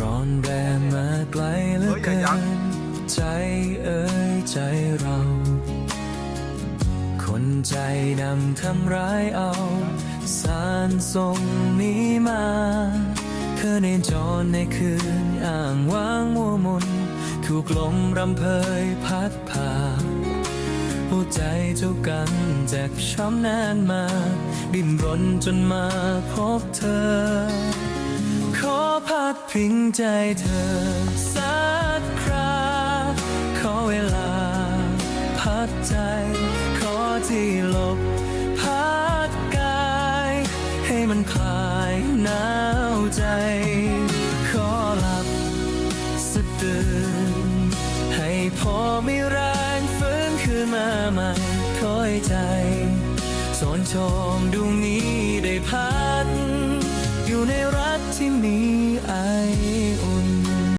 ร้อนแรงมาไกลเหลือเกินใจเอ่ยใจเรา คนใจดำทำร้ายเอาสารส่งนี้มาเคยในจรในคืนอ้างว้างมัวมนถูกลมรำเพยพัดพาหัวใจเจ้ากันแจกช้ำนานมาดิ้นรนจนมาพบเธอขอพัดพิงใจเธอสักคราขอเวลาพักใจขอที่หลบพักกายให้มันคลายหนาวใจขอหลับสะตื่นให้พอมีแรงฟื้นคืนมาใหม่คอยใจสอนชมดวงนี้ได้พัก